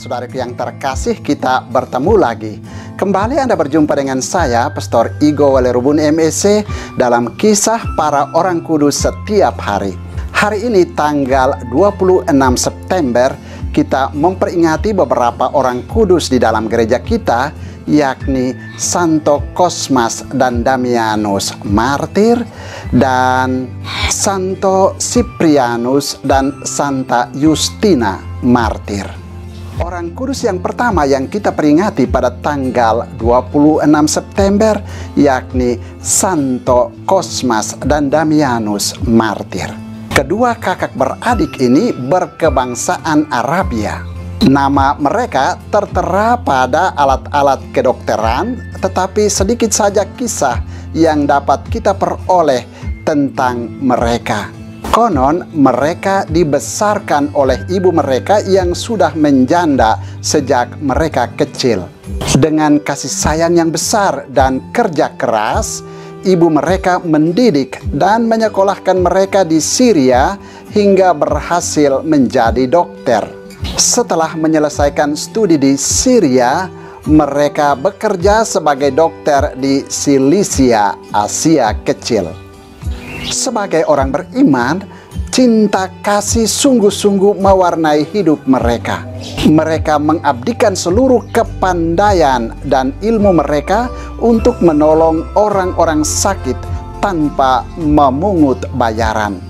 saudaraku yang terkasih, kita bertemu lagi. Kembali Anda berjumpa dengan saya, Pastor Igo Walerubun MEC, dalam kisah para orang kudus setiap hari. Hari ini tanggal 26 September, kita memperingati beberapa orang kudus di dalam gereja kita, yakni Santo Cosmas dan Damianus Martir, dan Santo Cyprianus dan Santa Justina Martir. Orang kudus yang pertama yang kita peringati pada tanggal 26 September yakni Santo Cosmas dan Damianus Martir. Kedua kakak beradik ini berkebangsaan Arabia. Nama mereka tertera pada alat-alat kedokteran, tetapi sedikit saja kisah yang dapat kita peroleh tentang mereka. Konon mereka dibesarkan oleh ibu mereka yang sudah menjanda sejak mereka kecil. Dengan kasih sayang yang besar dan kerja keras, ibu mereka mendidik dan menyekolahkan mereka di Syria hingga berhasil menjadi dokter. Setelah menyelesaikan studi di Syria, mereka bekerja sebagai dokter di Silisia, Asia Kecil. Sebagai orang beriman, cinta kasih sungguh-sungguh mewarnai hidup mereka. Mereka mengabdikan seluruh kepandaian dan ilmu mereka untuk menolong orang-orang sakit tanpa memungut bayaran.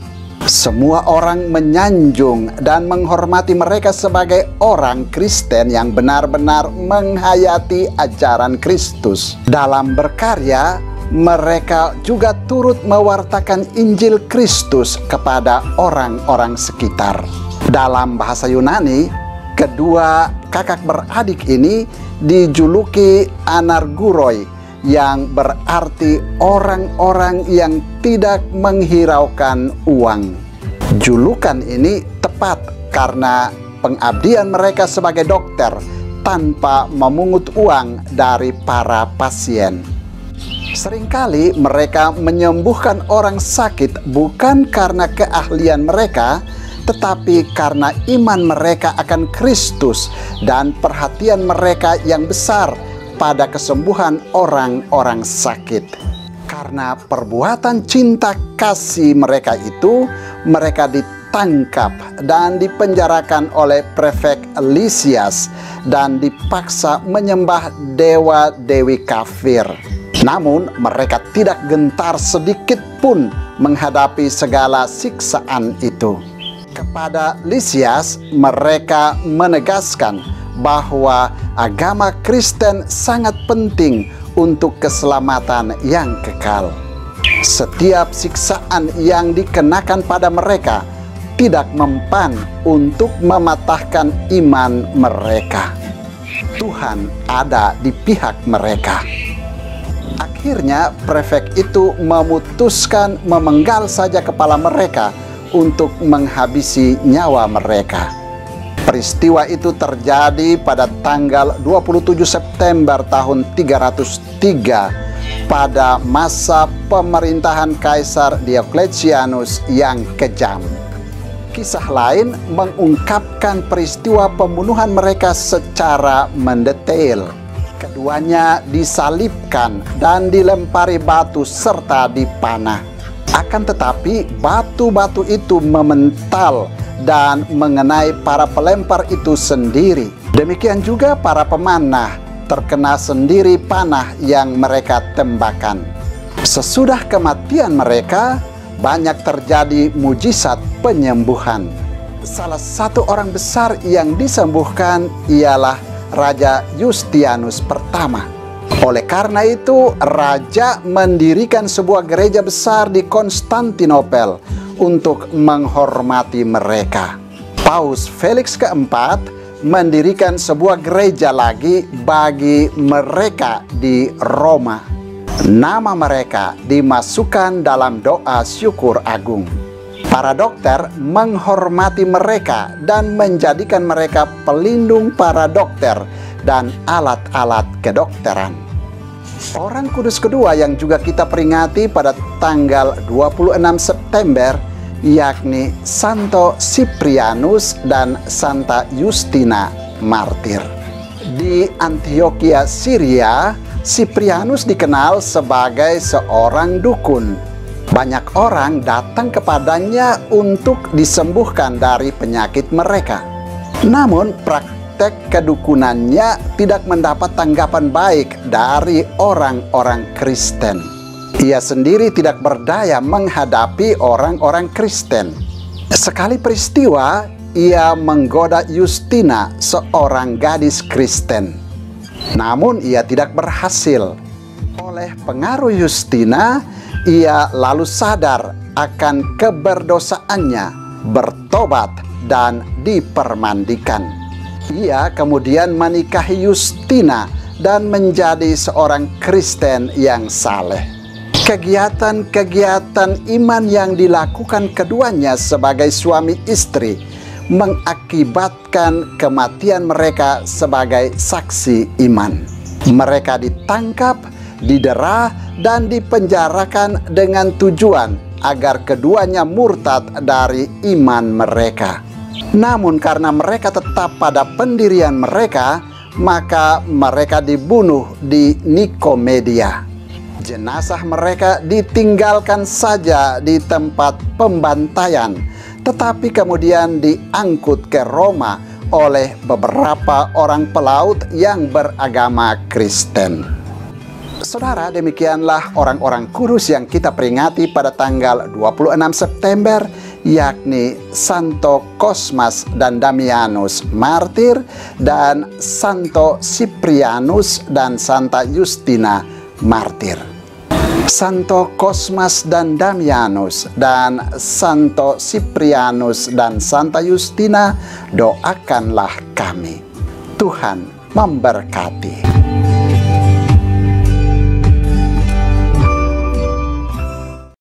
Semua orang menyanjung dan menghormati mereka sebagai orang Kristen yang benar-benar menghayati ajaran Kristus. Dalam berkarya, mereka juga turut mewartakan Injil Kristus kepada orang-orang sekitar. Dalam bahasa Yunani, kedua kakak beradik ini dijuluki anarguroi, yang berarti orang-orang yang tidak menghiraukan uang. Julukan ini tepat karena pengabdian mereka sebagai dokter tanpa memungut uang dari para pasien. Seringkali mereka menyembuhkan orang sakit bukan karena keahlian mereka, tetapi karena iman mereka akan Kristus dan perhatian mereka yang besar pada kesembuhan orang-orang sakit. Karena perbuatan cinta kasih mereka itu, mereka ditangkap dan dipenjarakan oleh prefek Lysias dan dipaksa menyembah dewa-dewi kafir. Namun mereka tidak gentar sedikit pun menghadapi segala siksaan itu. Kepada Lysias mereka menegaskan bahwa agama Kristen sangat penting untuk keselamatan yang kekal. Setiap siksaan yang dikenakan pada mereka tidak mempan untuk mematahkan iman mereka. Tuhan ada di pihak mereka. Akhirnya prefek itu memutuskan memenggal saja kepala mereka untuk menghabisi nyawa mereka. Peristiwa itu terjadi pada tanggal 27 September tahun 303 pada masa pemerintahan Kaisar Diokletianus yang kejam. Kisah lain mengungkapkan peristiwa pembunuhan mereka secara mendetail. Keduanya disalibkan dan dilempari batu serta dipanah. Akan tetapi batu-batu itu memental dan mengenai para pelempar itu sendiri. Demikian juga para pemanah terkena sendiri panah yang mereka tembakkan. Sesudah kematian mereka, banyak terjadi mujizat penyembuhan. Salah satu orang besar yang disembuhkan ialah Raja Yustianus pertama. Oleh karena itu, raja mendirikan sebuah gereja besar di Konstantinopel untuk menghormati mereka. Paus Felix keempat mendirikan sebuah gereja lagi bagi mereka di Roma. Nama mereka dimasukkan dalam doa syukur agung. Para dokter menghormati mereka dan menjadikan mereka pelindung para dokter dan alat-alat kedokteran. Orang kudus kedua yang juga kita peringati pada tanggal 26 September yakni Santo Cyprianus dan Santa Justina martir. Di Antioquia, Syria, Siprianus dikenal sebagai seorang dukun. Banyak orang datang kepadanya untuk disembuhkan dari penyakit mereka. Namun, praktek kedukunannya tidak mendapat tanggapan baik dari orang-orang Kristen. Ia sendiri tidak berdaya menghadapi orang-orang Kristen. Sekali peristiwa, ia menggoda Justina, seorang gadis Kristen. Namun ia tidak berhasil. Oleh pengaruh Justina, ia lalu sadar akan keberdosaannya, bertobat, dan dipermandikan. Ia kemudian menikahi Justina dan menjadi seorang Kristen yang saleh. Kegiatan-kegiatan iman yang dilakukan keduanya sebagai suami istri mengakibatkan kematian mereka sebagai saksi iman. Mereka ditangkap, didera, dan dipenjarakan dengan tujuan agar keduanya murtad dari iman mereka. Namun karena mereka tetap pada pendirian mereka, maka mereka dibunuh di Nikomedia. Jenazah mereka ditinggalkan saja di tempat pembantaian, tetapi kemudian diangkut ke Roma oleh beberapa orang pelaut yang beragama Kristen. Saudara, demikianlah orang-orang kudus yang kita peringati pada tanggal 26 September, yakni Santo Cosmas dan Damianus martir, dan Santo Siprianus dan Santa Justina martir. Santo Cosmas dan Damianus dan Santo Siprianus dan Santa Justina, doakanlah kami. Tuhan memberkati.